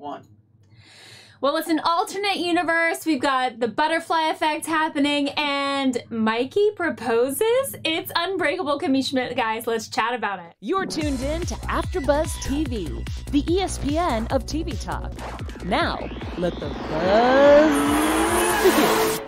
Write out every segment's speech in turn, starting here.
one. Well, it's an alternate universe. We've got the butterfly effect happening, and Mikey proposes. It's Unbreakable Kimmy Schmidt, guys. Let's chat about it. You're tuned in to AfterBuzz TV, the ESPN of TV talk. Now, let the buzz begin.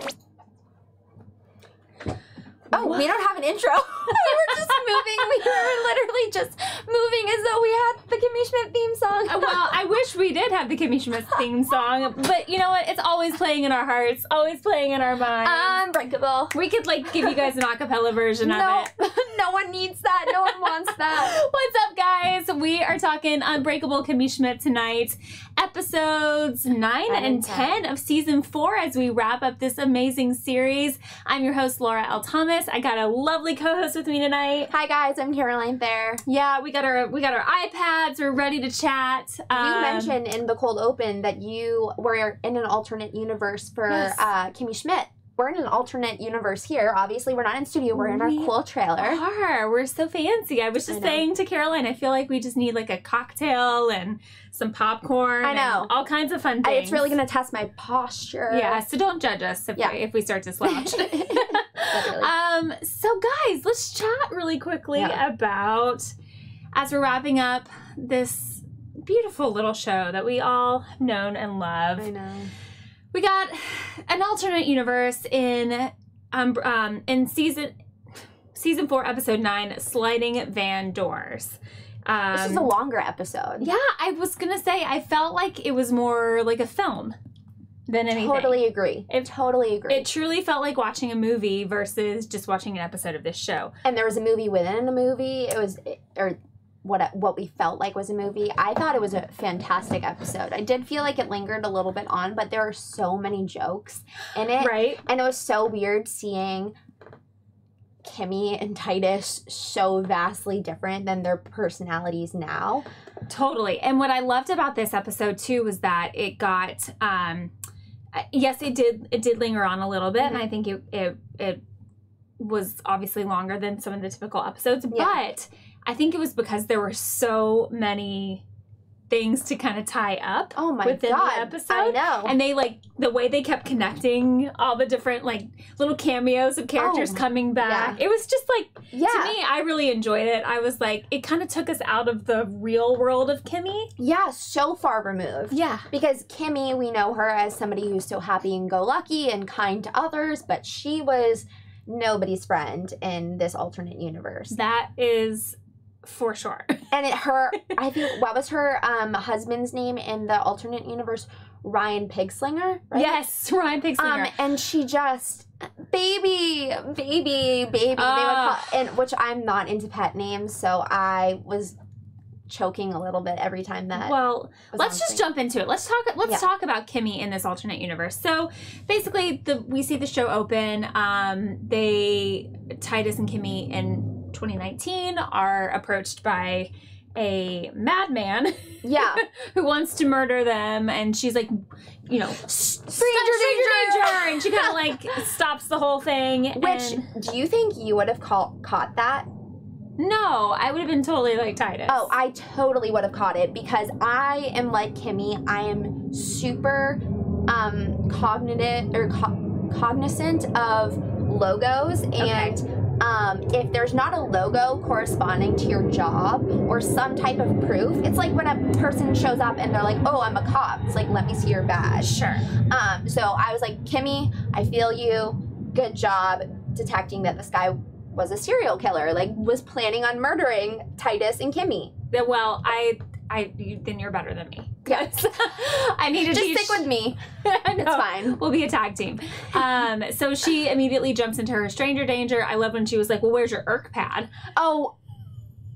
Oh, we don't have an intro. We were just moving. We were literally just moving as though we had the Kimmy Schmidt theme song. Well, I wish we did have the Kimmy Schmidt theme song, but you know what? It's always playing in our hearts, always playing in our minds. Unbreakable. We could like give you guys an acapella version of it. No one needs that. No one wants that. What's up, guys? We are talking Unbreakable Kimmy Schmidt tonight. Episodes 9 and 10 of season 4 as we wrap up this amazing series. I'm your host, Laura L. Thomas. I got a lovely co-host with me tonight. Hi guys, I'm Caroline Thayer. Yeah, we got our iPads. We're ready to chat. You mentioned in the cold open that you were in an alternate universe for Kimmy Schmidt. We're in an alternate universe here. Obviously, we're not in studio. We're in our cool trailer. We're so fancy. I was just saying to Caroline, I feel like we just need like a cocktail and some popcorn. I know. And all kinds of fun things. It's really going to test my posture. Yeah, so don't judge us if we start to slouch. So guys, let's chat really quickly about, as we're wrapping up this beautiful little show that we all have known and love. I know. We got an alternate universe in season 4, episode 9, Sliding Van Doors. This is a longer episode. Yeah, I was gonna say I felt like it was more like a film than anything. Totally agree. Totally agree. It truly felt like watching a movie versus just watching an episode of this show. And there was a movie within a movie. It was what we felt like was a movie. I thought it was a fantastic episode. I did feel like it lingered a little bit on, but there are so many jokes in it. Right. And it was so weird seeing Kimmy and Titus so vastly different than their personalities now. Totally. And what I loved about this episode too was that it got yes, it did linger on a little bit, and I think it was obviously longer than some of the typical episodes, but I think it was because there were so many things to kind of tie up within the episode. I know. And they the way they kept connecting all the different little cameos of characters coming back. It was just to me, I really enjoyed it. I was it kind of took us out of the real world of Kimmy. Yeah, so far removed. Yeah. Because Kimmy, we know her as somebody who's so happy and go lucky and kind to others, but she was nobody's friend in this alternate universe. That is for sure. And I think, what was her husband's name in the alternate universe? Ryan Pigslinger, right? Yes, Ryan Pigslinger. And she just, baby. They would call, which I'm not into pet names, so I was choking a little bit every time that. Well, let's just jump into it. Let's talk about Kimmy in this alternate universe. So basically, we see the show open. Titus and Kimmy in 2019 are approached by a madman who wants to murder them, and she's like, stranger danger, and she kind of stops the whole thing. Do you think you would have caught that? No, I would have been totally like Titus. Oh, I totally would have caught it because I am like Kimmy. I am super cognizant of logos, and if there's not a logo corresponding to your job or some type of proof, it's like when a person shows up and they're like, oh, I'm a cop. It's like, let me see your badge. Sure. So I was like, Kimmy, I feel you. Good job detecting that this guy was a serial killer, was planning on murdering Titus and Kimmy. Well, then you're better than me. Yes. I need to just stick with me. It's fine. We'll be a tag team. So she immediately jumps into her stranger danger. I love when she was like, well, where's your irk pad? Oh.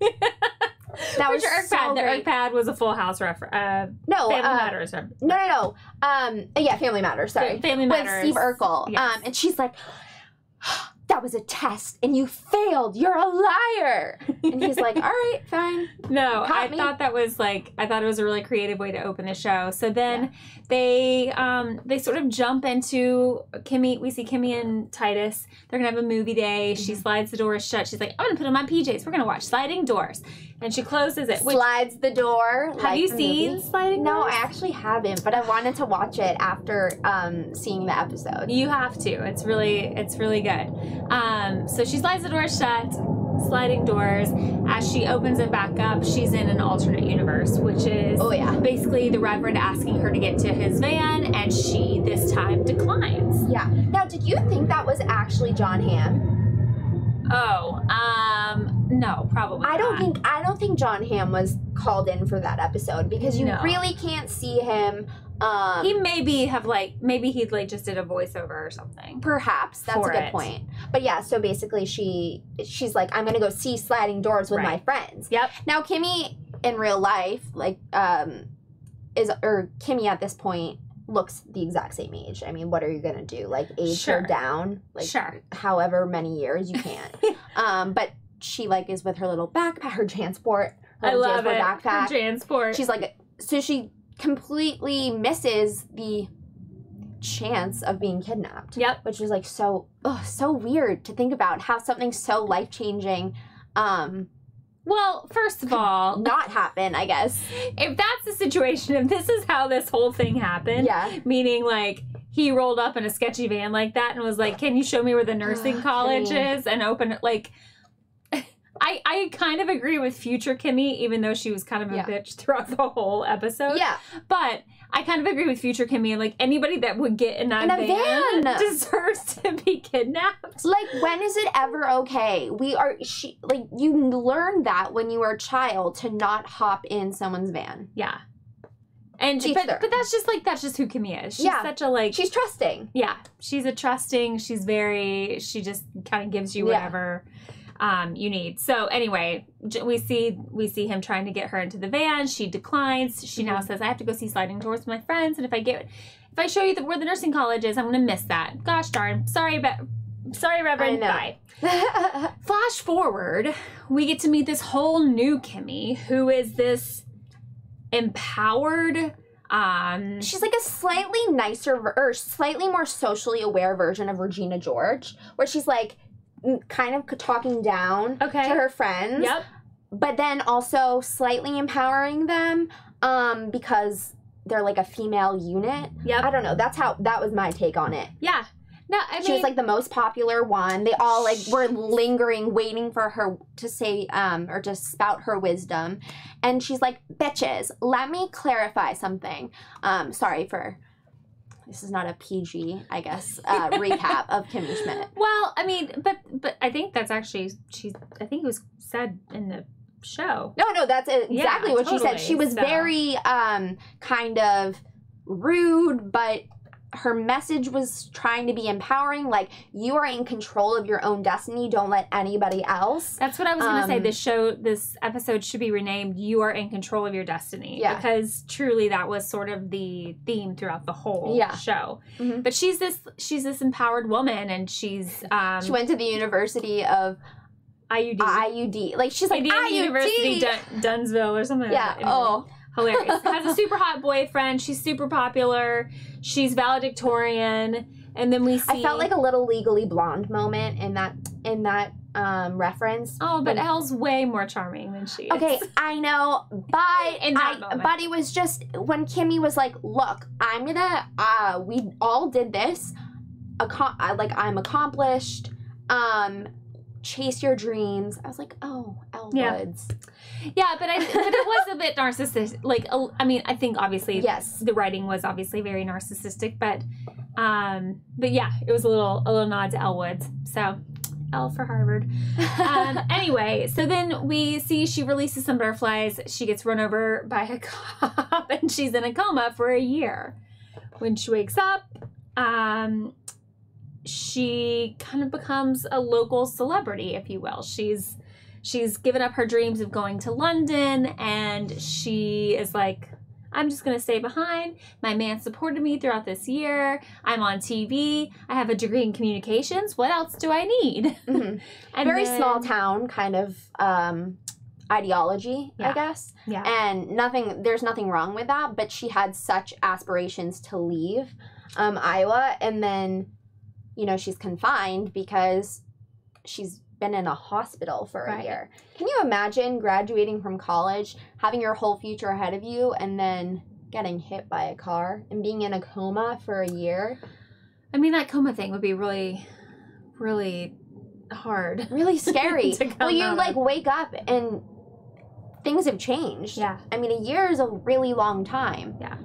That was your irk pad. Great. The irk pad was a Full House reference. Family Matters. No. Yeah, Family Matters. Sorry. Family Matters. With Steve Urkel. Yes. And she's like, that was a test and you failed. You're a liar. And he's like, all right, fine. No, I thought it was a really creative way to open the show. So then they sort of jump into Kimmy. We see Kimmy and Titus. They're going to have a movie day. She slides the doors shut. She's like, I'm going to put on my PJs. We're going to watch Sliding Doors. And she closes it. Slides the door. Have you seen Sliding Doors? No, I actually haven't, but I wanted to watch it after seeing the episode. You have to. It's really good. So she slides the door shut, sliding doors. As she opens it back up, she's in an alternate universe, which is basically the Reverend asking her to get to his van, and she this time declines. Yeah. Now, did you think that was actually Jon Hamm? Oh, no, probably I don't think Jon Hamm was called in for that episode because you really can't see him. He maybe he'd just did a voiceover or something. Perhaps that's a good point. But yeah, so basically she's like, I'm gonna go see Sliding Doors with my friends. Yep. Now Kimmy in real life, Kimmy at this point looks the exact same age. I mean, what are you gonna do? Like age her down? However many years you can't. But she is with her little backpack, her JanSport. I love it. Backpack. Her JanSport. She's like, so she completely misses the chance of being kidnapped. Yep. Which was so weird to think about how something so life-changing well, first of all, not happen, I guess. If that's the situation, if this is how this whole thing happened, meaning he rolled up in a sketchy van like that and was like, can you show me where the nursing college is, and open it I kind of agree with future Kimmy, even though she was kind of a bitch throughout the whole episode. Yeah. But I kind of agree with future Kimmy, and anybody that would get in that van deserves to be kidnapped. When is it ever okay? You learn that when you were a child to not hop in someone's van. Yeah. And but that's just who Kimmy is. She's such a she's trusting. Yeah. She's a trusting, she just kind of gives you whatever you need. So anyway, we see him trying to get her into the van. She declines. She now says, I have to go see Sliding Doors with my friends, and if I show you where the nursing college is, I'm gonna miss that. Gosh darn. Sorry, Reverend. Bye. Flash forward, we get to meet this whole new Kimmy, who is this empowered, she's a slightly nicer or slightly more socially aware version of Regina George, where she's kind of talking down to her friends, but then also slightly empowering them because they're a female unit. I don't know. That was my take on it. Yeah. No, I mean, she was the most popular one. They all were lingering, waiting for her to say or to spout her wisdom, and she's like, "Bitches, let me clarify something." Sorry for. This is not a PG, I guess, recap of Kimmy Schmidt. Well, I mean, but I think that's actually, I think it was said in the show. No, that's exactly what she said. She was very kind of rude, but her message was trying to be empowering. You are in control of your own destiny. Don't let anybody else. That's what I was going to say. This episode should be renamed "You Are in Control of Your Destiny." Yeah. Because truly that was sort of the theme throughout the whole show. Mm-hmm. But she's this empowered woman, and she's she went to the University of IUD. She's IUD. University Dunsville or something. Yeah. Like that. Hilarious. Has a super hot boyfriend. She's super popular. She's valedictorian. And then we see... I felt a little Legally Blonde moment in that reference. Oh, but Elle's way more charming than she is. Okay, I know, but it was just when Kimmy was like, "Look, I'm gonna. We all did this. I'm accomplished. Chase your dreams." I was like, "Oh, Elle Woods." Yeah, but it was a bit narcissistic. I think obviously the writing was obviously very narcissistic, but yeah, it was a little nod to Elle Woods. So, Elle for Harvard. Anyway, so then we see she releases some butterflies. She gets run over by a cop, and she's in a coma for a year. When she wakes up, she kind of becomes a local celebrity, if you will. She's given up her dreams of going to London, and she is like, I'm just going to stay behind. My man supported me throughout this year. I'm on TV. I have a degree in communications. What else do I need? Mm-hmm. And very small town kind of ideology, I guess. Yeah. And there's nothing wrong with that, but she had such aspirations to leave Iowa, and then, you know, she's confined because she's been in a hospital for a year. Can you imagine graduating from college, having your whole future ahead of you, and then getting hit by a car and being in a coma for a year? I mean, that coma thing would be really, really hard. Really scary. Well, you like wake up and things have changed. Yeah. I mean, a year is a really long time. Yeah.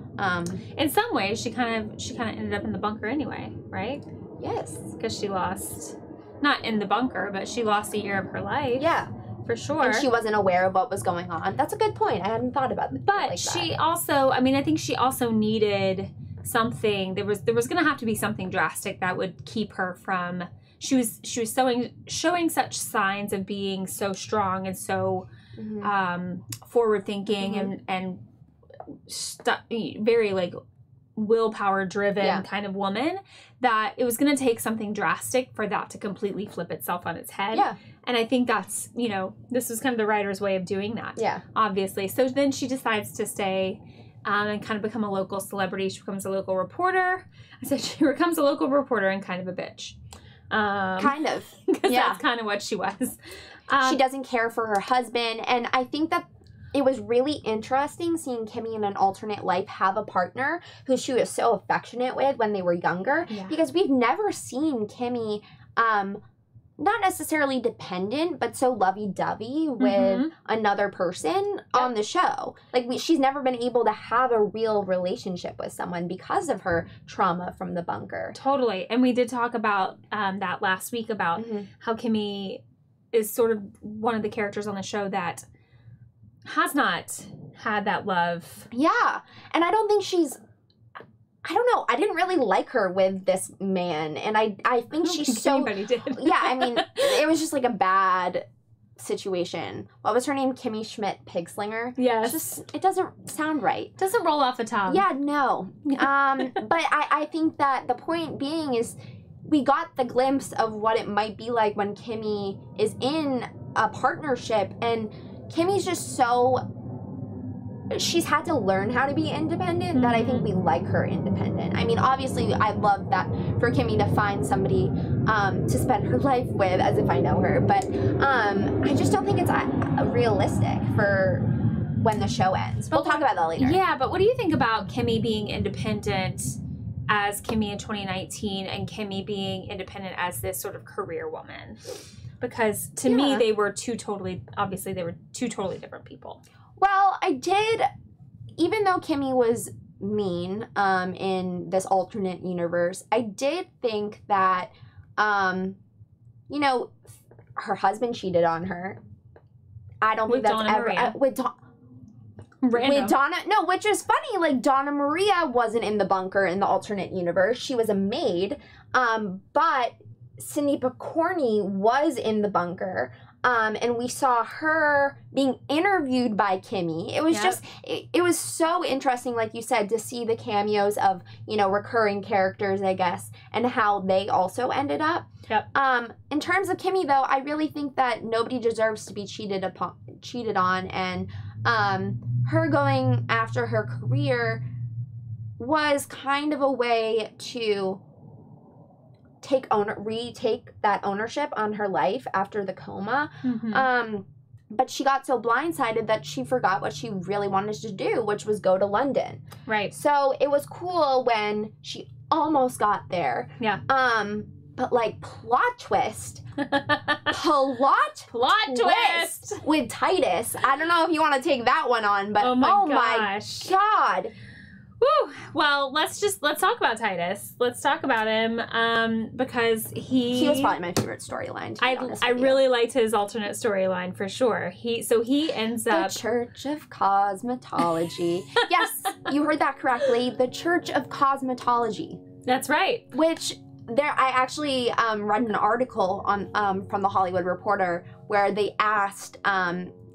In some ways, she kind of ended up in the bunker anyway, right? Yes. Because she lost, not in the bunker, but she lost a year of her life. Yeah. For sure. And she wasn't aware of what was going on. That's a good point. I hadn't thought about that. But she also, I mean, I think she also needed something. There was going to have to be something drastic that would keep her from. She was showing such signs of being so strong and so forward thinking and very like willpower driven kind of woman, that it was going to take something drastic for that to completely flip itself on its head. Yeah. And I think that's, you know, this was kind of the writer's way of doing that. Yeah. Obviously. So then she decides to stay and kind of become a local celebrity. She becomes a local reporter. I said she becomes a local reporter and kind of a bitch. Kind of. Because that's kind of what she was. She doesn't care for her husband. And I think that it was really interesting seeing Kimmy in an alternate life have a partner who she was so affectionate with when they were younger. Yeah. Because we've never seen Kimmy, not necessarily dependent, but so lovey-dovey with another person on the show. Like, she's never been able to have a real relationship with someone because of her trauma from the bunker. Totally. And we did talk about that last week about how Kimmy is sort of one of the characters on the show that has not had that love. Yeah. And I don't think she's, I don't know, I didn't really like her with this man. And I think she's so... Anybody did. Yeah, I mean, it was just like a bad situation. What was her name? Kimmy Schmidt, Pigslinger? Yes. It doesn't sound right. Doesn't roll off the tongue. Yeah, no. But I think that the point being is we got the glimpse of what it might be like when Kimmy is in a partnership, and Kimmy's just so, she's had to learn how to be independent that I think we like her independent. I mean, obviously, I love that for Kimmy to find somebody to spend her life with, as if I know her. But I just don't think it's realistic for when the show ends. We'll talk about that later. Yeah, but what do you think about Kimmy being independent as Kimmy in 2019 and Kimmy being independent as this sort of career woman? Because to me, they were two totally different people. Well, I did, even though Kimmy was mean in this alternate universe, I did think that, you know, her husband cheated on her. I don't think that's ever... With Donna... No, which is funny. Like, Donna Maria wasn't in the bunker in the alternate universe. She was a maid. But Cindy Picorni was in the bunker. And we saw her being interviewed by Kimmy. It was just, it was so interesting, like you said, to see the cameos of, you know, recurring characters, I guess, and how they also ended up. Yep. In terms of Kimmy, though, I really think that nobody deserves to be cheated on, and her going after her career was kind of a way to retake that ownership on her life after the coma. But she got so blindsided that she forgot what she really wanted to do, which was go to London. Right. So it was cool when she almost got there. Yeah. But like plot twist with Titus. I don't know if you want to take that one on, but oh my God. Woo! Well, let's talk about Titus. Let's talk about him because he was probably my favorite storyline. I really liked his alternate storyline for sure. He ends up the Church of Cosmetology. Yes, you heard that correctly. The Church of Cosmetology. That's right. Which I actually read an article on from the Hollywood Reporter where they asked,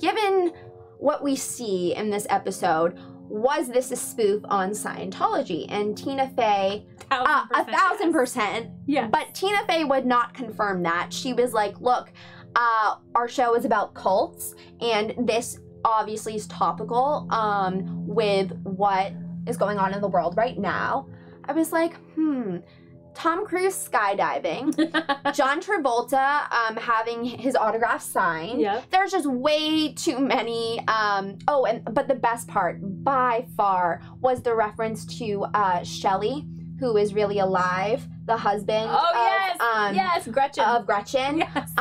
given what we see in this episode, was this a spoof on Scientology? And Tina Fey, 1,000%. Yeah. But Tina Fey would not confirm that. She was like, look, our show is about cults, and this obviously is topical with what is going on in the world right now. I was like, Tom Cruise skydiving, John Travolta having his autograph signed. Yep. There's just way too many. But the best part by far was the reference to Shelley, who is really alive, the husband Gretchen. of Gretchen, Yes.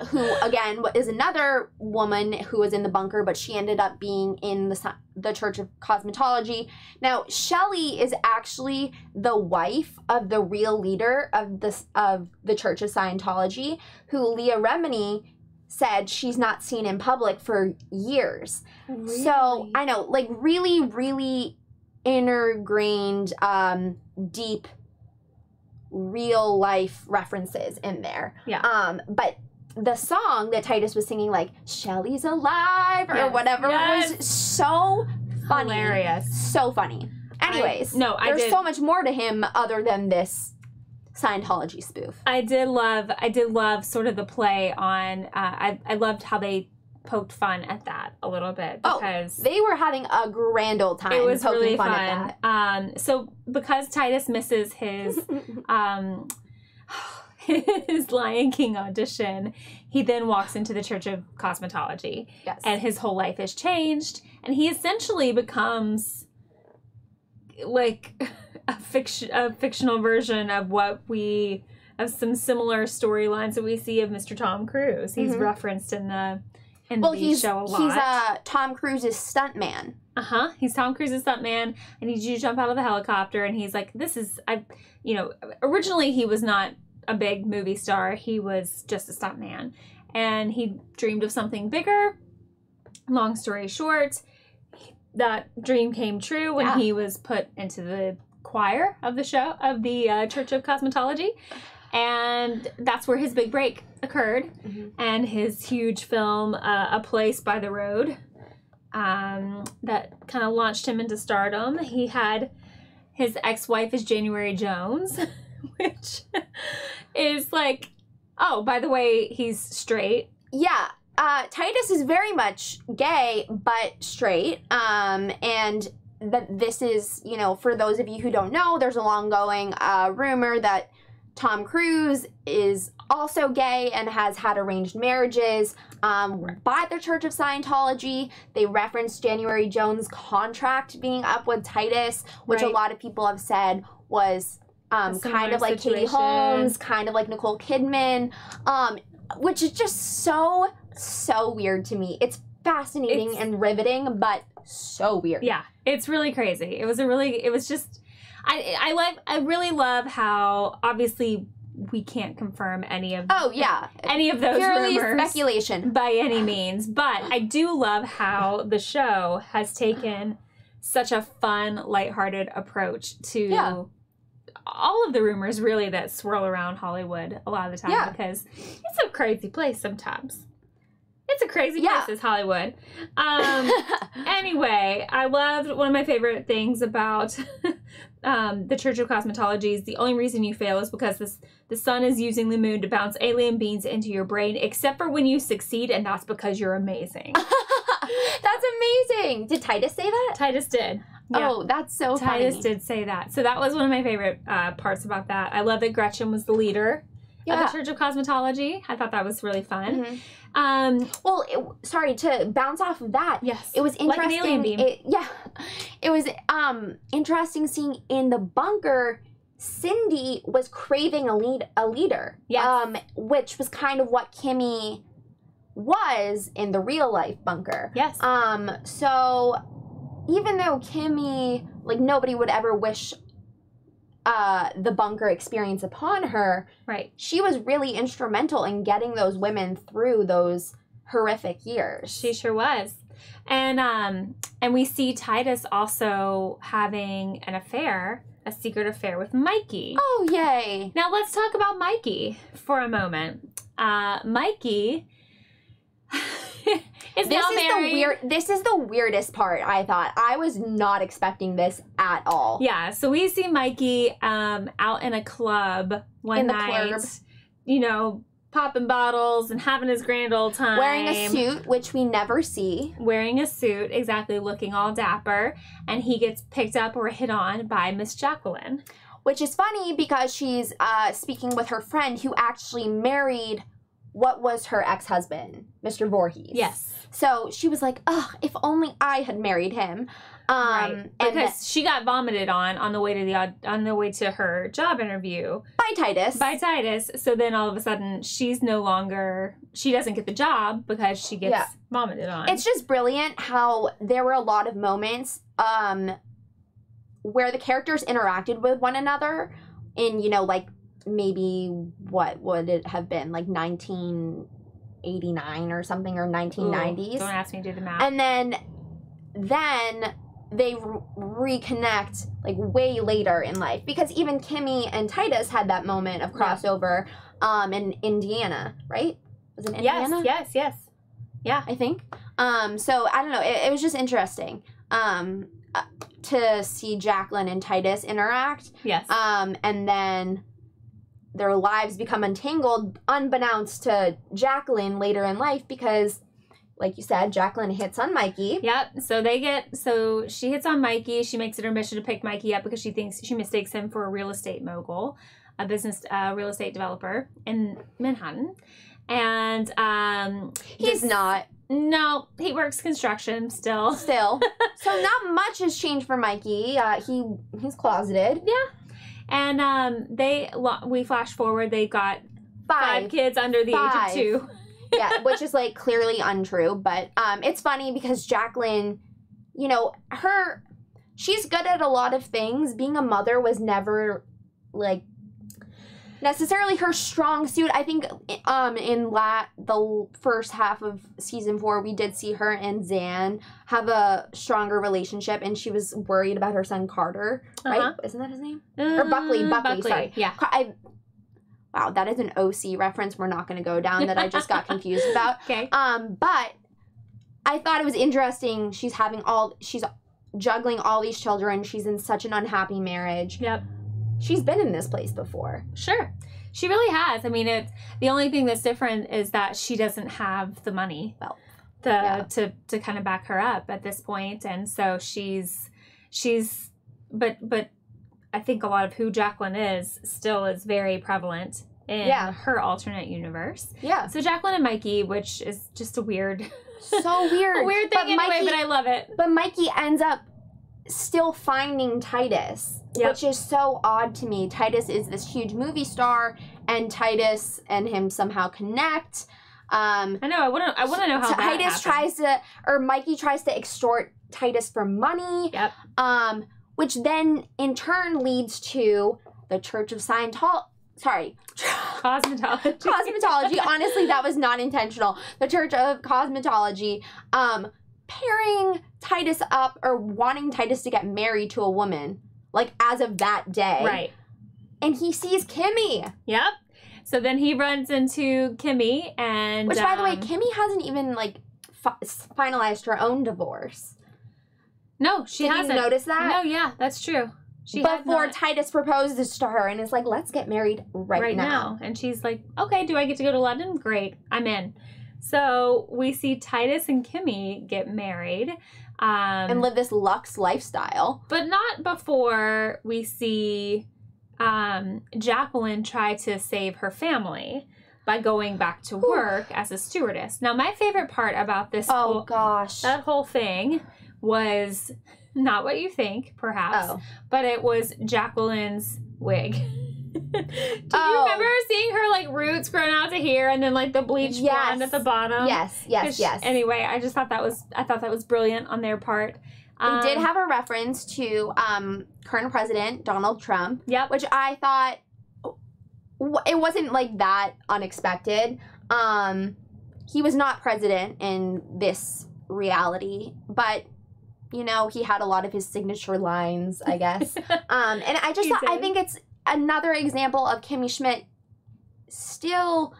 who again is another woman who was in the bunker, but she ended up being in the Church of Cosmetology. Now, Shelley is actually the wife of the real leader of the Church of Scientology, who Leah Remini said she's not seen in public for years. Really? So I know, like, really, really ingrained, deep, real life references in there. Yeah. But the song that Titus was singing, like Shelley's alive or whatever, was so funny. Hilarious. So funny. Anyways, there's so much more to him other than this Scientology spoof. I did love sort of the play on. I loved how they poked fun at that a little bit because they were having a grand old time. It was poking really fun at that. So because Titus misses his his Lion King audition, he then walks into the Church of Cosmetology. Yes. And his whole life is changed, and he essentially becomes like a fictional version of some similar storylines that we see of Mr. Tom Cruise. He's referenced in the show a lot. He's Tom Cruise's stuntman. He's Tom Cruise's stuntman. I need you to jump out of the helicopter. And he's like, originally he was not a big movie star. He was just a stuntman. And he dreamed of something bigger. Long story short, that dream came true when he was put into the choir of the Church of Cosmetology. And that's where his big break occurred. And his huge film, A Place by the Road, that kind of launched him into stardom. He had his ex-wife is January Jones, which is like, oh, by the way, he's straight. Yeah. Titus is very much gay, but straight. And that this is, for those of you who don't know, there's a long-going rumor that Tom Cruise is also gay and has had arranged marriages by the Church of Scientology. They referenced January Jones' contract being up with Titus, which a lot of people have said was kind of like Katie Holmes, kind of like Nicole Kidman, which is just so weird to me. It's fascinating and riveting, but so weird. Yeah, it's really crazy. I really love how obviously we can't confirm any of those purely rumors, speculation by any means, but I do love how the show has taken such a fun, lighthearted approach to all of the rumors really that swirl around Hollywood a lot of the time, because it's a crazy place sometimes. It's a crazy place, is Hollywood. Anyway, I loved one of my favorite things about the Church of Cosmetology is the only reason you fail is because the sun is using the moon to bounce alien beings into your brain, except for when you succeed, and that's because you're amazing. That's amazing. Did Titus say that? Titus did. Yeah. Oh, that's so funny. Titus did say that. So that was one of my favorite parts about that. I love that Gretchen was the leader of the Church of Cosmetology. I thought that was really fun. Sorry, to bounce off of that. Yes. It was interesting. Like an alien beam. It was interesting seeing in the bunker, Cindy was craving a leader. Yes. Which was kind of what Kimmy was in the real life bunker. Yes. So even though Kimmy, like, nobody would ever wish the bunker experience upon her, right? She was really instrumental in getting those women through those horrific years. She sure was. And we see Titus also having an affair, a secret affair with Mikey. Oh, yay. Now let's talk about Mikey for a moment. Mikey is now married. This is the weirdest part, I thought. I was not expecting this at all. Yeah, so we see Mikey out in a club one night, you know, popping bottles and having his grand old time. Wearing a suit, which we never see. Wearing a suit, exactly, looking all dapper. And he gets picked up or hit on by Miss Jacqueline. Which is funny because she's speaking with her friend who actually married what was her ex-husband, Mr. Voorhees. Yes. So she was like, "Ugh, if only I had married him." Right. Because she got vomited on the way to her job interview by Titus. So then all of a sudden she doesn't get the job because she gets vomited on. It's just brilliant how there were a lot of moments where the characters interacted with one another in, you know, like maybe what would it have been, like 1989 or something, or 1990s. Don't ask me to do the math. And then they reconnect like way later in life, because even Kimmy and Titus had that moment of crossover in Indiana, right? Was it Indiana? Yes. Yeah, I think. So I don't know. It was just interesting to see Jacqueline and Titus interact. Yes. And then their lives become entangled unbeknownst to Jacqueline later in life, because, like you said, Jacqueline hits on Mikey. Yep. So she hits on Mikey. She makes it her mission to pick Mikey up because she mistakes him for a real estate mogul, a business real estate developer in Manhattan. And he's not. No, he works construction still. So not much has changed for Mikey. He's closeted. Yeah. And we flash forward. They've got five kids under the age of 2. Yeah, which is like clearly untrue. But it's funny because Jacqueline, you know, she's good at a lot of things. Being a mother was never like necessarily her strong suit. I think in the first half of season 4, we did see her and Zan have a stronger relationship, and she was worried about her son Carter, right? Isn't that his name? Or Buckley, sorry. Yeah. Wow, that is an OC reference we're not going to go down that I just got confused about. Okay. But I thought it was interesting. She's juggling all these children. She's in such an unhappy marriage. Yep. She's been in this place before. Sure. She really has. I mean, the only thing that's different is that she doesn't have the money to kind of back her up at this point. And so but I think a lot of who Jacqueline is still is very prevalent in her alternate universe. Yeah. So Jacqueline and Mikey, which is just a weird, so weird, a weird thing but I love it. But Mikey ends up still finding Titus, which is so odd to me. Titus is this huge movie star, and Titus and him somehow connect. I know. I want to know how Mikey tries to extort Titus for money. Yep. Which then in turn leads to the Church of Scientology. Sorry. Cosmetology. Cosmetology. Honestly, that was not intentional. The Church of Cosmetology pairing Titus up, or wanting Titus to get married to a woman, like as of that day. Right. And he sees Kimmy. Yep. So then he runs into Kimmy, and which, by the way, Kimmy hasn't even like finalized her own divorce. No, she hasn't. Did you notice that? No, yeah, that's true. Before Titus proposes to her and is like, let's get married right now. And she's like, okay, do I get to go to London? Great, I'm in. So we see Titus and Kimmy get married. And live this luxe lifestyle. But not before we see Jacqueline try to save her family by going back to work as a stewardess. Now, my favorite part about this that whole thing was not what you think, perhaps, but it was Jacqueline's wig. Do you remember seeing her like roots grown out to here, and then like the bleach blonde at the bottom? Yes. Anyway, I thought that was brilliant on their part. They did have a reference to current president Donald Trump, which I thought it wasn't like that unexpected. He was not president in this reality, but you know, he had a lot of his signature lines, I guess. And I just thought, I think it's another example of Kimmy Schmidt still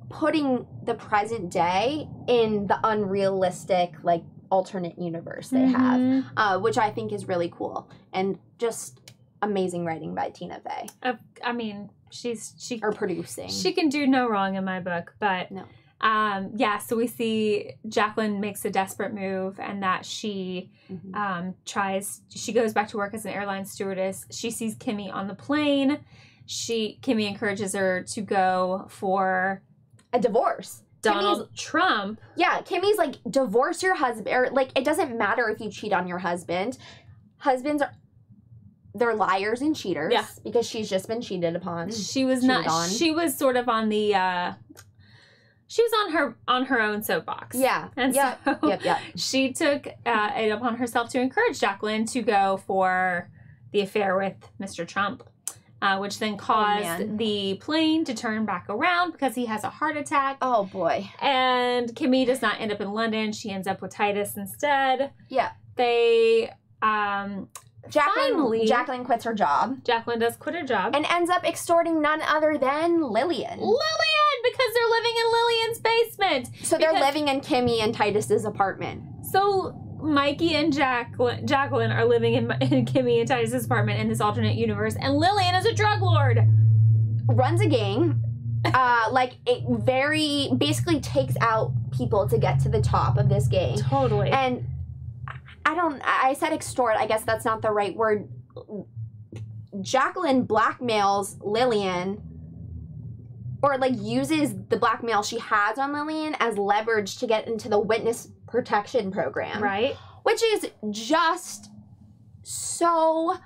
putting the present day in the unrealistic, like, alternate universe they have, which I think is really cool. And just amazing writing by Tina Fey. I mean, she or producing. She can do no wrong in my book, but no. Yeah, so we see Jacqueline makes a desperate move, and that she she goes back to work as an airline stewardess. She sees Kimmy on the plane. Kimmy encourages her to go for a divorce. Donald Trump. Yeah, Kimmy's like, divorce your husband. Or, like, it doesn't matter if you cheat on your husband. Husbands they're liars and cheaters. Yeah. Because she's just been cheated upon. She was sort of on the she was on her own soapbox. Yeah. And so she took it upon herself to encourage Jacqueline to go for the affair with Mr. Trump, which then caused the plane to turn back around because he has a heart attack. Oh, boy. And Kimmy does not end up in London. She ends up with Titus instead. Yeah. They... Jacqueline quits her job. Jacqueline does quit her job. And ends up extorting none other than Lillian. Because they're living in Lillian's basement. So they're living in Kimmy and Titus's apartment. So Mikey and Jacqueline are living in Kimmy and Titus's apartment in this alternate universe. And Lillian is a drug lord. Runs a gang. Like, it basically takes out people to get to the top of this gang. Totally. And I said extort, I guess that's not the right word. Jacqueline blackmails Lillian, or like uses the blackmail she has on Lillian as leverage to get into the witness protection program. Right. Which is just so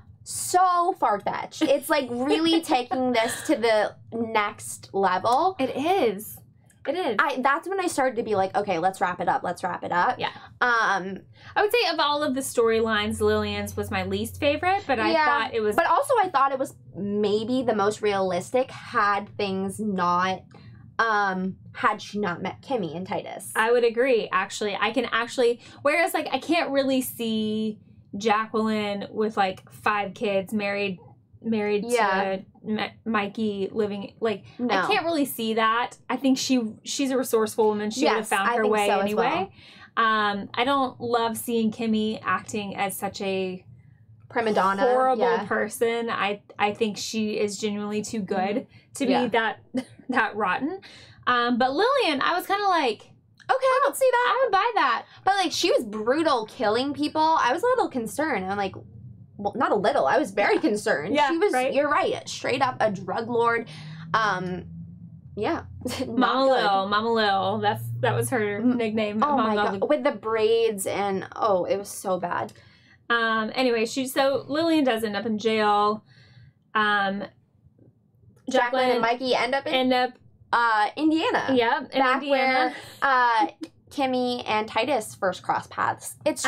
far-fetched. It's like really taking this to the next level. It is. It is. That's when I started to be like, okay, let's wrap it up. Yeah. I would say of all of the storylines, Lillian's was my least favorite, but I thought it was... But also I thought it was maybe the most realistic had things not... had she not met Kimmy and Titus. I would agree, actually. Whereas, like, I can't really see Jacqueline with, like, 5 kids married to Mikey living, like, no. I can't really see that. I think she's a resourceful woman. She would have found her way anyway. I don't love seeing Kimmy acting as such a prima donna, horrible person. I think she is genuinely too good to be that rotten. But Lillian, I was kind of like, okay, I can see that. I would buy that. But, like, she was brutal killing people. I was a little concerned. I'm like, well, not a little. I was very concerned. Yeah, she was. Right? You're right. Straight up a drug lord. Yeah. Mama Lil. That was her nickname. Oh my God. With the braids and it was so bad. Anyway, so Lillian does end up in jail. Jacqueline and Mikey end up Indiana. Yeah, in back Indiana. Where Kimmy and Titus first cross paths. It's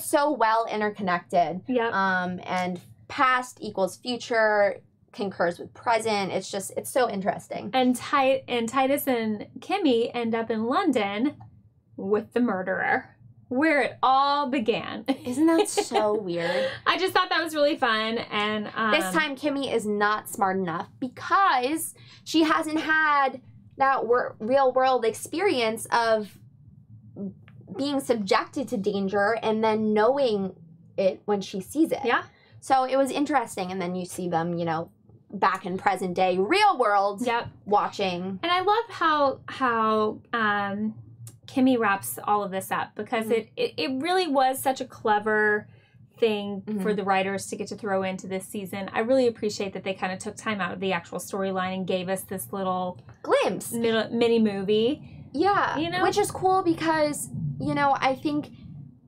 so well interconnected. Yeah. And past equals future, concurs with present. It's so interesting. And Titus and Kimmy end up in London with the murderer, where it all began. Isn't that so weird? I just thought that was really fun. And this time Kimmy is not smart enough because she hasn't had that real world experience of being subjected to danger and then knowing it when she sees it. Yeah. So it was interesting. And then you see them, back in present day, real world, watching. And I love how Kimmy wraps all of this up because it really was such a clever thing for the writers to get to throw into this season. I really appreciate that they kind of took time out of the actual storyline and gave us this little glimpse, mini movie. Yeah, which is cool because, I think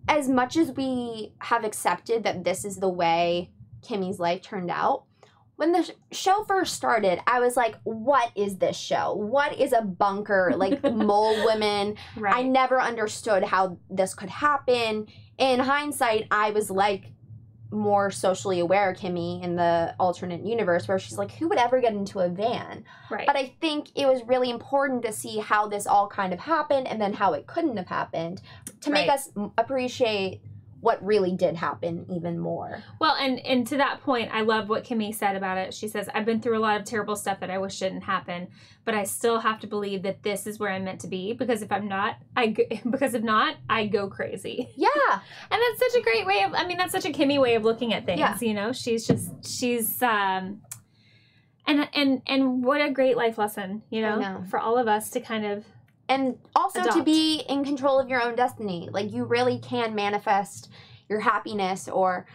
as much as we have accepted that this is the way Kimmy's life turned out, when the show first started, I was like, what is this show? What is a bunker, like, mole women? Right. I never understood how this could happen. In hindsight, I was like more socially aware Kimmy in the alternate universe where she's like, who would ever get into a van? Right. But I think it was really important to see how this all kind of happened and then how it couldn't have happened to make us appreciate what really did happen even more. Well, and to that point, I love what Kimmy said about it. She says, I've been through a lot of terrible stuff that I wish didn't happen, but I still have to believe that this is where I'm meant to be, because if not, I go crazy. Yeah. And that's such a great way of, I mean, that's such a Kimmy way of looking at things, Yeah. you know? She's and what a great life lesson, you know, for all of us to kind of and also adopt. to be in control of your own destiny. Like, you really can manifest your happiness or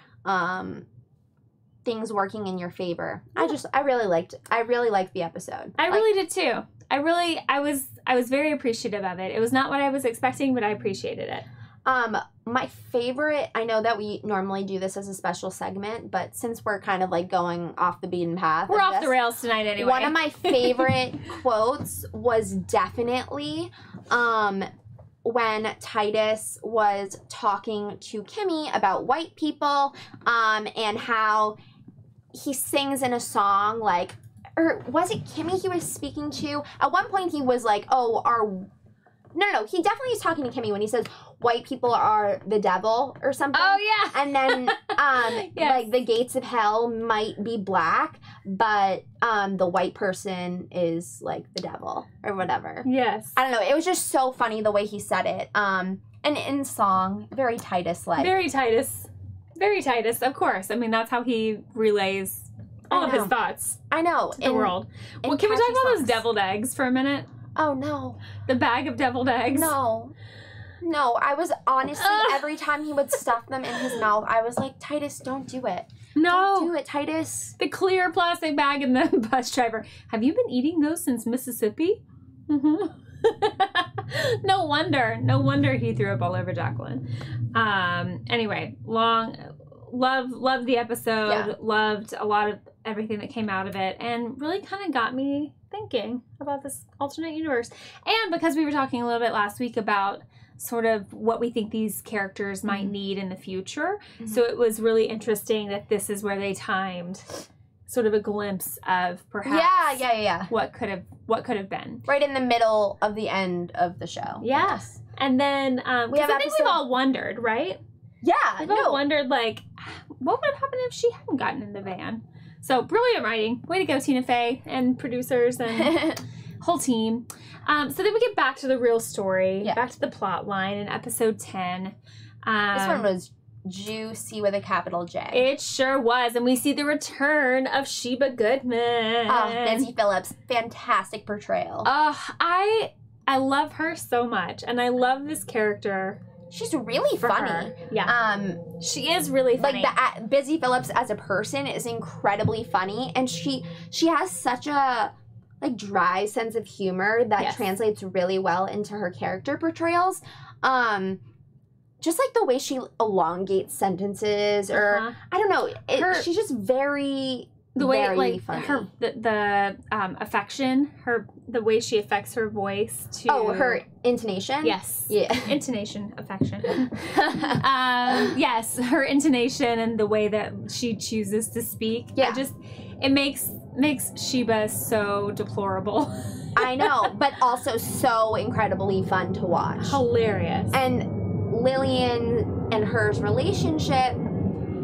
things working in your favor. Yeah. I really liked the episode. I really did too. I was very appreciative of it. It was not what I was expecting, but I appreciated it. My favorite, I know that we normally do this as a special segment, but since we're kind of like going off the beaten path. We're off the rails tonight anyway. One of my favorite quotes was definitely when Titus was talking to Kimmy about white people and how he sings in a song like, or was it Kimmy he was speaking to? At one point he was like, No, he definitely is talking to Kimmy when he says white people are the devil or something. Oh, yeah. And then, Yes. like, the gates of hell might be black, but the white person is, like, the devil or whatever. Yes. I don't know. It was just so funny the way he said it. And in song, very Titus-like. Very Titus. Very Titus, of course. I mean, that's how he relays all of his thoughts I know. to the world. Well, can we talk about those deviled eggs for a minute? Oh, no. The bag of deviled eggs? No, I was honestly, every time he would stuff them in his mouth, I was like, Titus, don't do it. No. Don't do it, Titus. The clear plastic bag and the bus driver. Have you been eating those since Mississippi? Mm-hmm. No wonder he threw up all over Jacqueline. Anyway, loved the episode. Yeah. Loved a lot of everything that came out of it, and really kind of got me thinking about this alternate universe. And because we were talking a little bit last week about sort of what we think these characters might need in the future. Mm-hmm. So it was really interesting that this is where they timed sort of a glimpse of perhaps what could have been. Right in the middle of the end of the show. Yes. And then I think we've all wondered, right? Yeah. We've all wondered, like, what would have happened if she hadn't gotten in the van? So brilliant writing. Way to go, Tina Fey and producers and whole team. So then we get back to the real story, back to the plot line in episode 10. This one was juicy with a capital J. It sure was. And we see the return of Sheba Goodman. Oh, Busy Phillips. Fantastic portrayal. I love her so much. And I love this character. She's really funny. Her. Yeah. She is really funny. Like, Busy Phillips as a person is incredibly funny. And she has such a, like, dry sense of humor that translates really well into her character portrayals. Just like the way she elongates sentences, or I don't know, she's just very funny. Her the affection, the way she affects her voice to her intonation. Yes, intonation, affection. Yes, her intonation and the way that she chooses to speak. Yeah, it makes Sheba so deplorable. I know, but also so incredibly fun to watch. Hilarious. And Lillian and her's relationship,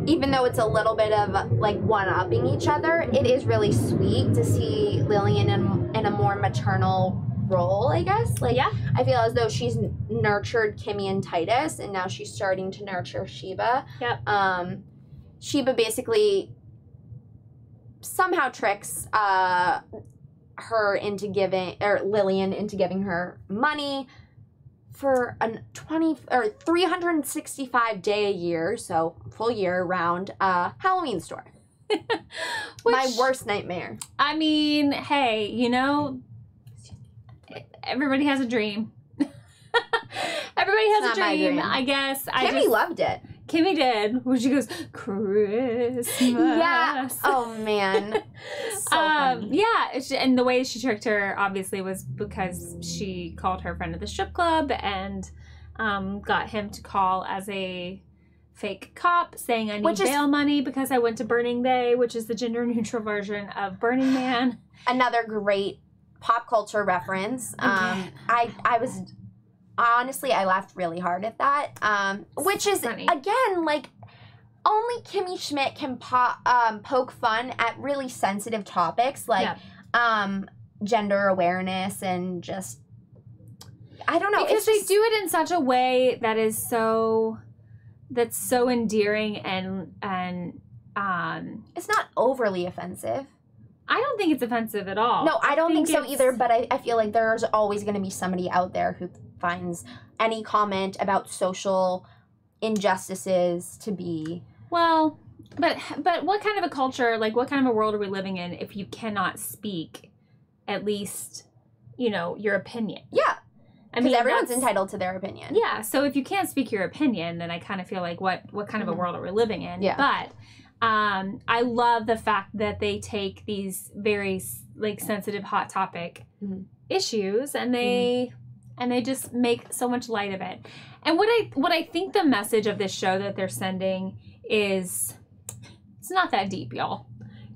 even though it's a little bit of like one-upping each other, it is really sweet to see Lillian in a more maternal role, I guess. Like, I feel as though she's nurtured Kimmy and Titus, and now she's starting to nurture Sheba. Yep. Sheba basically somehow tricks her into Lillian into giving her money for a 365 day a year, so full year round Halloween store. My worst nightmare. I mean, hey, you know, everybody has a dream. Everybody has a dream, I guess. Kimmy loved it. Kimmy did, when she goes, Christmas. Yeah. Oh, man. So funny. Yeah, and the way she tricked her, obviously, was because she called her friend at the strip club and got him to call as a fake cop, saying, I need bail money because I went to Burning Day, which is the gender-neutral version of Burning Man. Another great pop culture reference. I was honestly, I laughed really hard at that. Which is, funny. again, like, only Kimmy Schmidt can poke fun at really sensitive topics like gender awareness and just, I don't know. Because they do it in such a way that is that's so endearing and it's not overly offensive. I don't think it's offensive at all. No, I don't think so either, but I feel like there's always going to be somebody out there who finds any comment about social injustices to be... Well, but what kind of a culture, like what kind of a world are we living in if you cannot speak at least, you know, your opinion? Yeah. I mean, everyone's entitled to their opinion. Yeah, so if you can't speak your opinion, then I kind of feel like what kind of a world are we living in? Yeah. But I love the fact that they take these very like sensitive, hot topic issues and they just make so much light of it. And what I think the message of this show that they're sending is, it's not that deep, y'all.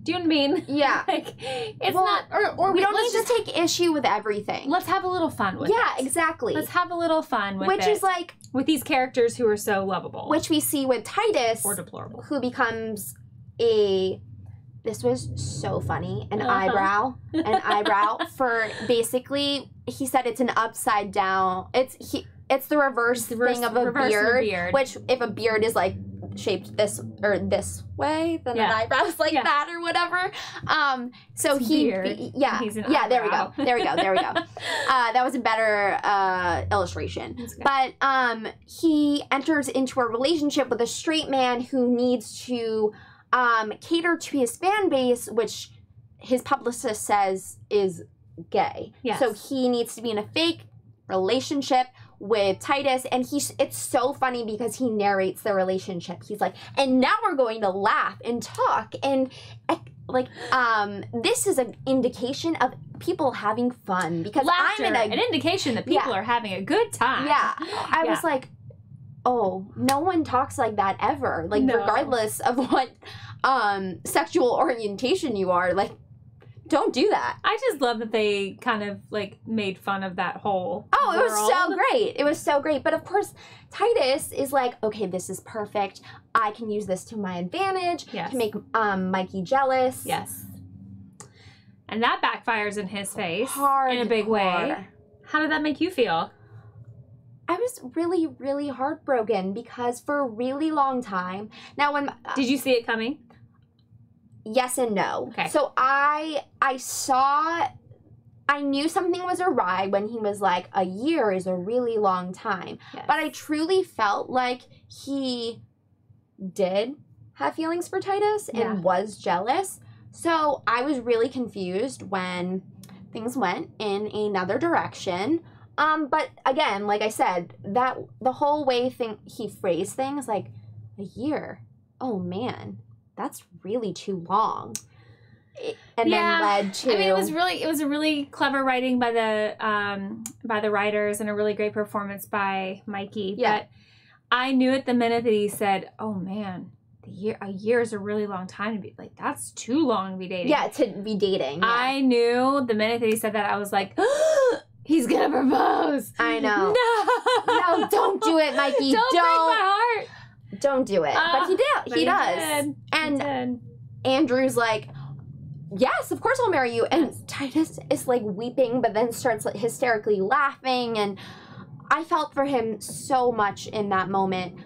Do you know what I mean? Yeah. Like, it's not, or we don't need to take issue with everything. Let's have a little fun with it. Yeah, exactly. Let's have a little fun with it. Which is like... with these characters who are so lovable. Which we see with Titus. Or deplorable. Who becomes this was so funny, an eyebrow for basically, he said it's an upside down, it's the reverse thing of a beard, which if a beard is like shaped this or this way, then an eyebrow is like that or whatever. So it's he, there we go. That was a better illustration. But he enters into a relationship with a straight man who needs to cater to his fan base, which his publicist says is gay. Yes. So he needs to be in a fake relationship with Titus, and it's so funny because he narrates the relationship. He's like, and now we're going to laugh and talk, and like this is an indication of people having fun because laughter, I'm in an indication that people are having a good time. Yeah. I was like, oh, no one talks like that ever. Like, regardless of what sexual orientation you are, like, don't do that. I just love that they kind of, like, made fun of that whole world. It was so great. It was so great. But, of course, Titus is like, okay, this is perfect. I can use this to my advantage to make Mikey jealous. Yes. And that backfires in his face in a big Hardcore. way. How did that make you feel? I was really, really heartbroken because for a really long time... Now, when... Did you see it coming? Yes and no. Okay. So I knew something was awry when he was like, a year is a really long time. Yes. But I truly felt like he did have feelings for Titus and was jealous. So I was really confused when things went in another direction. But again, like I said, that the whole way he phrased things, like, a year. Oh man, that's really too long. And then led to... I mean, it was a really clever writing by the writers and a really great performance by Mikey. Yeah. But I knew at the minute that he said, "Oh man, a year is a really long time to be like. That's too long to be dating." Yeah, to be dating. Yeah. I knew the minute that he said that, I was like, he's gonna propose. I know. No, don't do it, Mikey. Don't break my heart. Don't do it. But he did. He does. Did. And Andrew's like, yes, of course I'll marry you. And Titus is like weeping, but then starts like hysterically laughing. And I felt for him so much in that moment.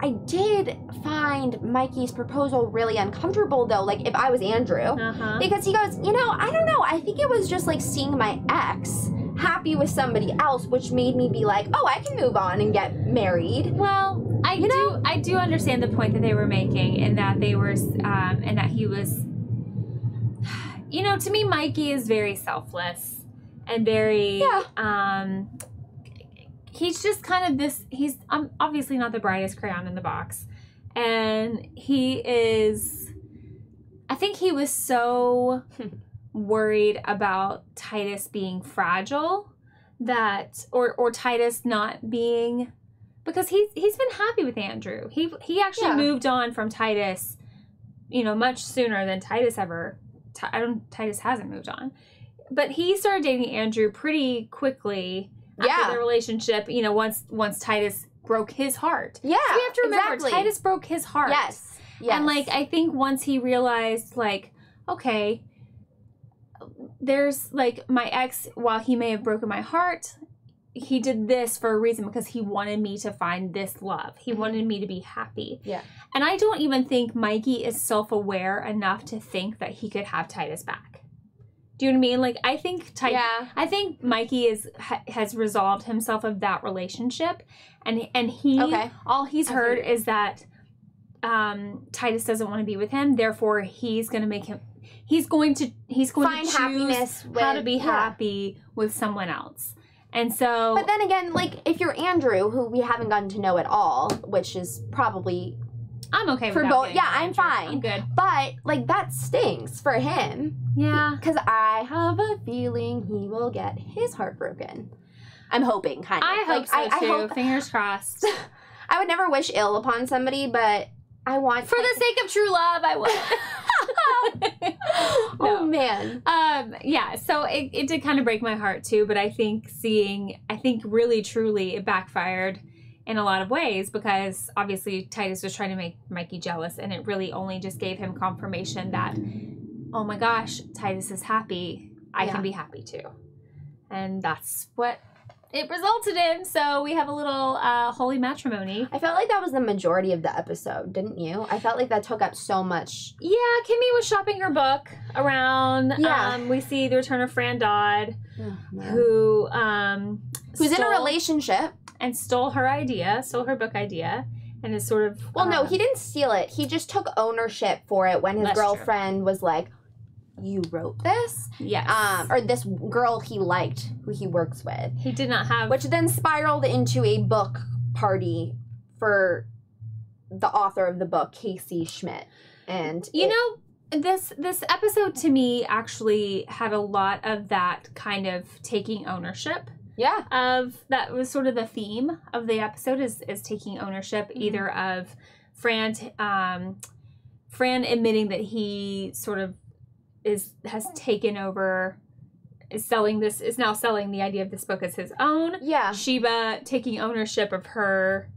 I did find Mikey's proposal really uncomfortable, though, like if I was Andrew. Because he goes, you know, I don't know. I think it was just like seeing my ex happy with somebody else, which made me be like, oh, I can move on and get married. Well, I do understand the point that they were making, and that they were, and that he was, you know, to me, Mikey is very selfless and very, he's just kind of this, he's obviously not the brightest crayon in the box. And he is, I think he was so worried about Titus being fragile that, or Titus not being, because he's been happy with Andrew. He actually moved on from Titus, you know, much sooner than Titus ever. Titus hasn't moved on, but he started dating Andrew pretty quickly after their relationship, you know, once Titus broke his heart. Yeah, so we have to remember, Titus broke his heart. Yes. And, like, I think once he realized, like, okay, there's, like, my ex, while he may have broken my heart, he did this for a reason, because he wanted me to find this love. He wanted me to be happy. Yeah. And I don't even think Mikey is self-aware enough to think that he could have Titus back. Do you know what I mean? Like, I think I think Mikey has resolved himself of that relationship, and he all he's heard is that Titus doesn't want to be with him. Therefore, he's going to make him. He's going to find choose happiness how to be happy with someone else. And so, but then again, like, if you're Andrew, who we haven't gotten to know at all, which is probably I'm okay for with both. Yeah, I'm Andrew. fine. I'm good. But like, that stings for him. Yeah, because I have a feeling he will get his heart broken. I'm hoping, kind of. I hope so too. I hope, fingers crossed. I would never wish ill upon somebody, but I want for the sake of true love, I would. Oh man. Yeah, so it did kind of break my heart too, but I think really truly it backfired in a lot of ways, because obviously Titus was trying to make Mikey jealous, and it really only just gave him confirmation that, oh my gosh, Titus is happy, I can be happy too. And that's what it resulted in. So we have a little holy matrimony. I felt like that was the majority of the episode, didn't you? I felt like that took up so much. Yeah, Kimmy was shopping her book around. Yeah. We see the return of Fran Dodd, who's in a relationship. And stole her book idea, and is sort of... Well, no, he didn't steal it. He just took ownership for it when his girlfriend was like, you wrote this? Yes. Or this girl he liked, who he works with. He did not have... Which then spiraled into a book party for the author of the book, Kimmy Schmidt. And you know, this episode to me actually had a lot of that kind of taking ownership. Yeah. That was sort of the theme of the episode, is taking ownership, either of Fran admitting that he sort of has taken over, is now selling the idea of this book as his own. Yeah. Sheba taking ownership of her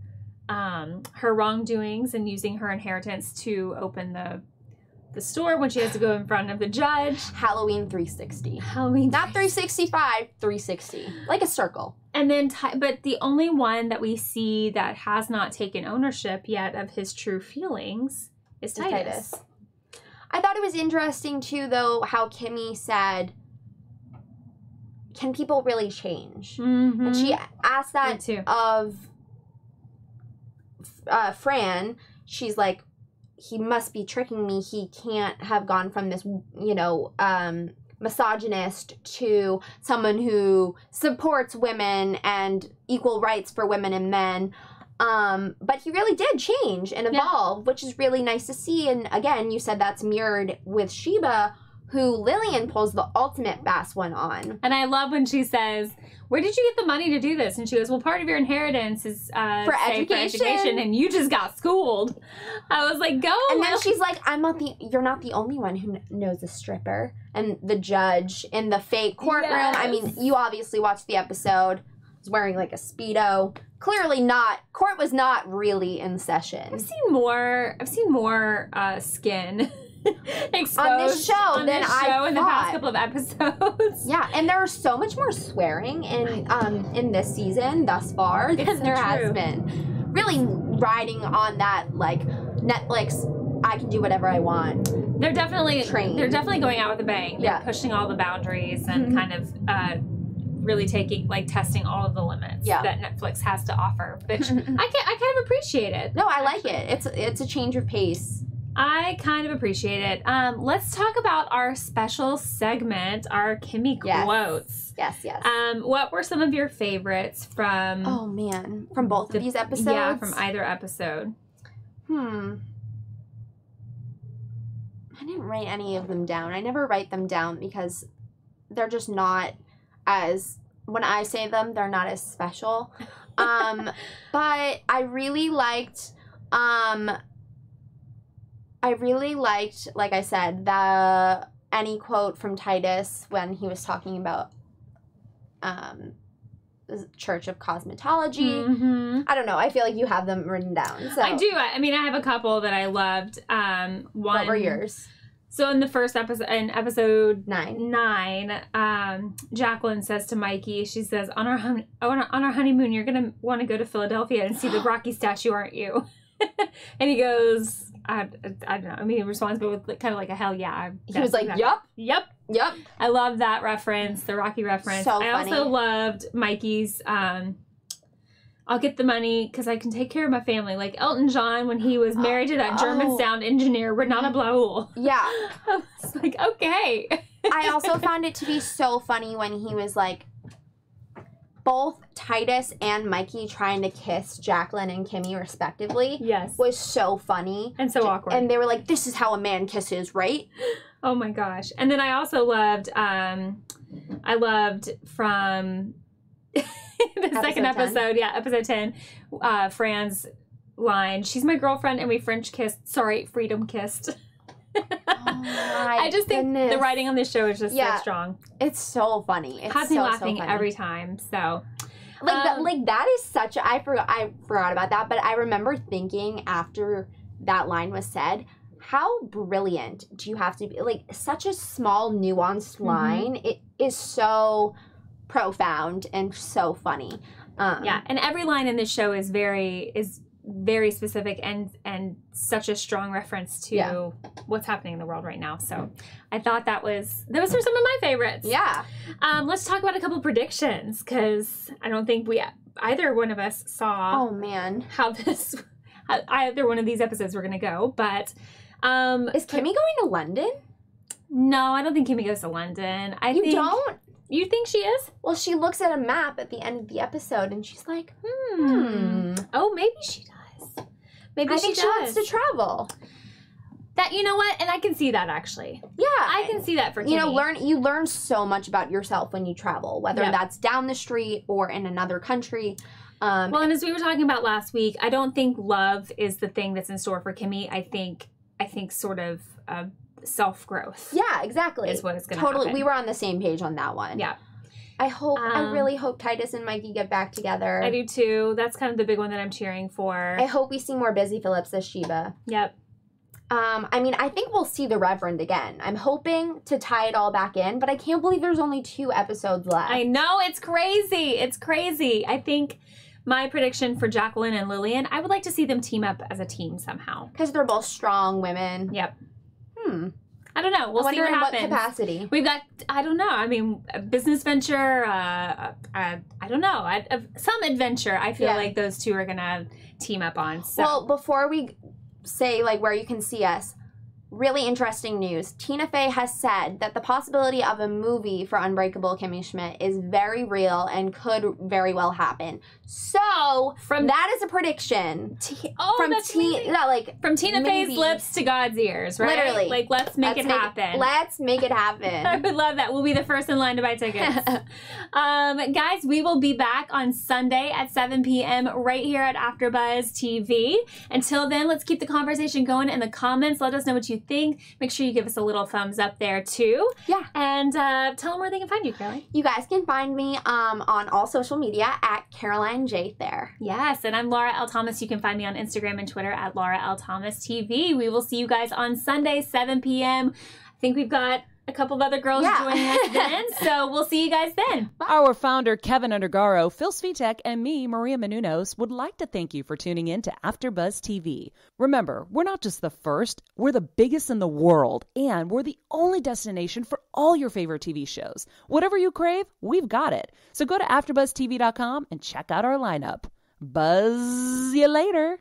wrongdoings and using her inheritance to open the store when she has to go in front of the judge. Halloween 360. Not 365, 360. Like a circle. And then, but the only one that we see that has not taken ownership yet of his true feelings is Titus. I thought it was interesting, too, though, how Kimmy said, can people really change? Mm-hmm. And she asked that of Fran. She's like, he must be tricking me. He can't have gone from this, misogynist to someone who supports women and equal rights for women and men. But he really did change and evolve, which is really nice to see. And again, you said that's mirrored with Sheba, who Lillian pulls the ultimate bass one on. And I love when she says, where did you get the money to do this? And she goes, well, part of your inheritance is for education, and you just got schooled. I was like, go. And then she's like, you're not the only one who knows a stripper. And the judge in the fake courtroom. Yes. I mean, you obviously watched the episode. Was wearing like a Speedo. Clearly not. Court was not really in session. I've seen more skin exposed on this show in the past couple of episodes. Yeah, and there's so much more swearing in this season thus far than there has been. Really riding on that, like, Netflix, I can do whatever I want. They're definitely going out with a bang. They're pushing all the boundaries and kind of really testing all of the limits that Netflix has to offer, which I kind of appreciate it. No, I like it. It's a change of pace. I kind of appreciate it. Let's talk about our special segment, our Kimmy quotes. Yes. What were some of your favorites from... Oh, man. From both of these episodes? Yeah, from either episode. I didn't write any of them down. I never write them down because they're just not as... When I say them, they're not as special. But I really liked... like I said, any quote from Titus when he was talking about Church of Cosmetology. Mm-hmm. I don't know. I feel like you have them written down. So I do. I mean, I have a couple that I loved. What were yours? So in the first episode, in episode 9, Jacqueline says to Mikey, she says, on our honeymoon, you're going to want to go to Philadelphia and see the Rocky statue, aren't you? And he goes, I don't know. I mean, he responds with kind of like a hell yeah. He was like, yep. I love that reference, the Rocky reference. So I funny. also loved Mikey's, I'll get the money because I can take care of my family. Like Elton John when he was married to that German sound engineer, Renata Blaul. Yeah. I was like, okay. I also found it to be so funny when he was like, both Titus and Mikey trying to kiss Jacqueline and Kimmy respectively. Yes. Was so funny. And so awkward. And they were like, this is how a man kisses, right? Oh my gosh. And then I also loved, from the second episode, episode 10, Fran's line, she's my girlfriend and we freedom kissed. I just think the writing on this show is just so strong. It's so funny. It's has me laughing every time. So that is such a, I forgot about that, but I remember thinking after that line was said, how brilliant do you have to be? Like such a small nuanced line. It is so profound and so funny. And every line in this show is very specific and such a strong reference to what's happening in the world right now. So I thought those were some of my favorites. Yeah. Let's talk about a couple predictions because I don't think either one of us saw how either one of these episodes were going to go. But is Kimmy going to London? No, I don't think Kimmy goes to London. Don't? You think she is? Well, she looks at a map at the end of the episode and she's like, Oh, maybe she does. Maybe I think she wants to travel. That, you know what? And I can see that actually. Yeah. I can see that for Kimmy. You learn so much about yourself when you travel, whether that's down the street or in another country. Well, and as we were talking about last week, I don't think love is the thing that's in store for Kimmy. I think sort of self-growth. Yeah, exactly. Is what is going to happen. We were on the same page on that one. Yeah. I really hope Titus and Mikey get back together. I do too. That's kind of the big one that I'm cheering for. I hope we see more Busy Phillips as Sheba. Yep. I mean, I think we'll see the Reverend again. I'm hoping to tie it all back in, but I can't believe there's only 2 episodes left. I know, it's crazy. It's crazy. I think my prediction for Jacqueline and Lillian, I would like to see them team up as a team somehow. Because they're both strong women. Yep. I don't know. We'll see what happens. What capacity? We've got, I don't know. I mean, a business venture, I don't know. Some adventure I feel like those 2 are going to team up on. So. Well, before we say like where you can see us, really interesting news. Tina Fey has said that the possibility of a movie for Unbreakable Kimmy Schmidt is very real and could very well happen. So, that is a prediction. From Tina Fey's lips to God's ears, right? Literally. Like, let's make it happen. Let's make it happen. I would love that. We'll be the first in line to buy tickets. Guys, we will be back on Sunday at 7 p.m. right here at AfterBuzz TV. Until then, let's keep the conversation going in the comments. Let us know what you think. Make sure you give us a little thumbs up there, too. Yeah. And tell them where they can find you, Caroline. You guys can find me on all social media at Caroline J. Thayer. Yes, and I'm Laura L. Thomas. You can find me on Instagram and Twitter at Laura L. Thomas TV. We will see you guys on Sunday, 7 p.m. I think we've got a couple of other girls joining us then, so we'll see you guys then. Bye. Our founder, Kevin Undergaro, Phil Svitek, and me, Maria Menounos, would like to thank you for tuning in to AfterBuzz TV. Remember, we're not just the first, we're the biggest in the world, and we're the only destination for all your favorite TV shows. Whatever you crave, we've got it. So go to AfterBuzzTV.com and check out our lineup. Buzz you later.